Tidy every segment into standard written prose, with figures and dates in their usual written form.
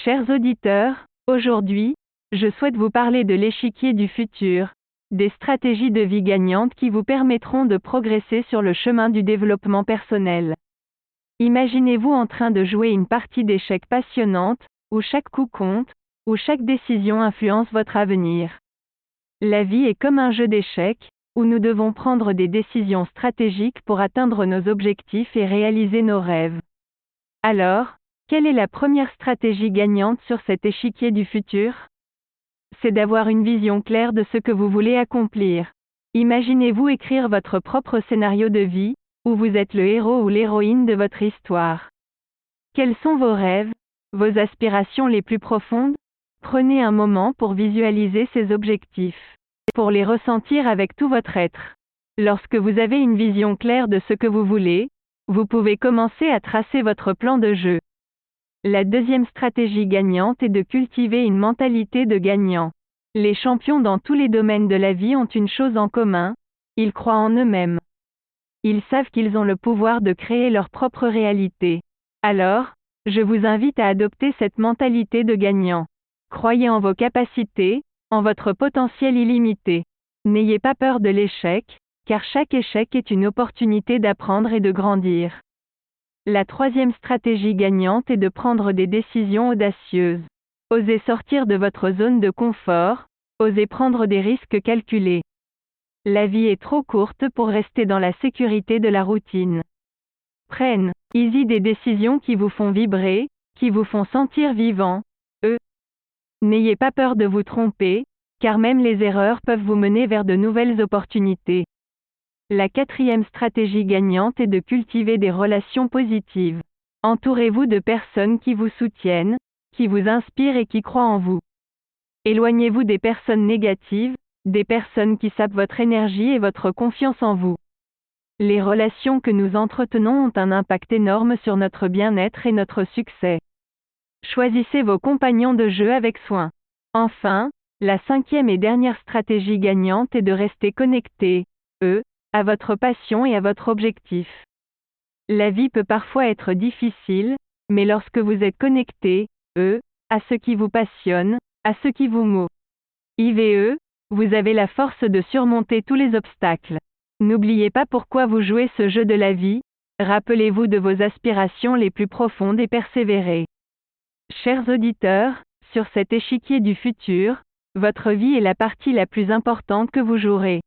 Chers auditeurs, aujourd'hui, je souhaite vous parler de l'échiquier du futur, des stratégies de vie gagnantes qui vous permettront de progresser sur le chemin du développement personnel. Imaginez-vous en train de jouer une partie d'échecs passionnante, où chaque coup compte, où chaque décision influence votre avenir. La vie est comme un jeu d'échecs, où nous devons prendre des décisions stratégiques pour atteindre nos objectifs et réaliser nos rêves. Alors, quelle est la première stratégie gagnante sur cet échiquier du futur? C'est d'avoir une vision claire de ce que vous voulez accomplir. Imaginez-vous écrire votre propre scénario de vie, où vous êtes le héros ou l'héroïne de votre histoire. Quels sont vos rêves, vos aspirations les plus profondes? Prenez un moment pour visualiser ces objectifs, pour les ressentir avec tout votre être. Lorsque vous avez une vision claire de ce que vous voulez, vous pouvez commencer à tracer votre plan de jeu. La deuxième stratégie gagnante est de cultiver une mentalité de gagnant. Les champions dans tous les domaines de la vie ont une chose en commun, ils croient en eux-mêmes. Ils savent qu'ils ont le pouvoir de créer leur propre réalité. Alors, je vous invite à adopter cette mentalité de gagnant. Croyez en vos capacités, en votre potentiel illimité. N'ayez pas peur de l'échec, car chaque échec est une opportunité d'apprendre et de grandir. La troisième stratégie gagnante est de prendre des décisions audacieuses. Osez sortir de votre zone de confort, osez prendre des risques calculés. La vie est trop courte pour rester dans la sécurité de la routine. Prenez des décisions qui vous font vibrer, qui vous font sentir vivant. N'ayez pas peur de vous tromper, car même les erreurs peuvent vous mener vers de nouvelles opportunités. La quatrième stratégie gagnante est de cultiver des relations positives. Entourez-vous de personnes qui vous soutiennent, qui vous inspirent et qui croient en vous. Éloignez-vous des personnes négatives, des personnes qui sapent votre énergie et votre confiance en vous. Les relations que nous entretenons ont un impact énorme sur notre bien-être et notre succès. Choisissez vos compagnons de jeu avec soin. Enfin, la cinquième et dernière stratégie gagnante est de rester connecté, à votre passion et à votre objectif. La vie peut parfois être difficile, mais lorsque vous êtes connecté, à ce qui vous passionne, à ce qui vous motive, vous avez la force de surmonter tous les obstacles. N'oubliez pas pourquoi vous jouez ce jeu de la vie, rappelez-vous de vos aspirations les plus profondes et persévérez. Chers auditeurs, sur cet échiquier du futur, votre vie est la partie la plus importante que vous jouerez.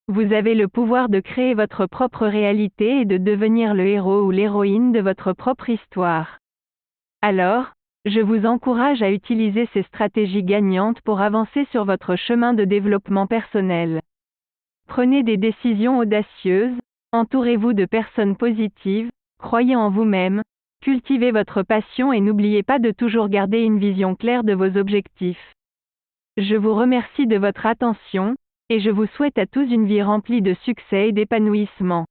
Vous avez le pouvoir de créer votre propre réalité et de devenir le héros ou l'héroïne de votre propre histoire. Alors, je vous encourage à utiliser ces stratégies gagnantes pour avancer sur votre chemin de développement personnel. Prenez des décisions audacieuses, entourez-vous de personnes positives, croyez en vous-même, cultivez votre passion et n'oubliez pas de toujours garder une vision claire de vos objectifs. Je vous remercie de votre attention, et je vous souhaite à tous une vie remplie de succès et d'épanouissement.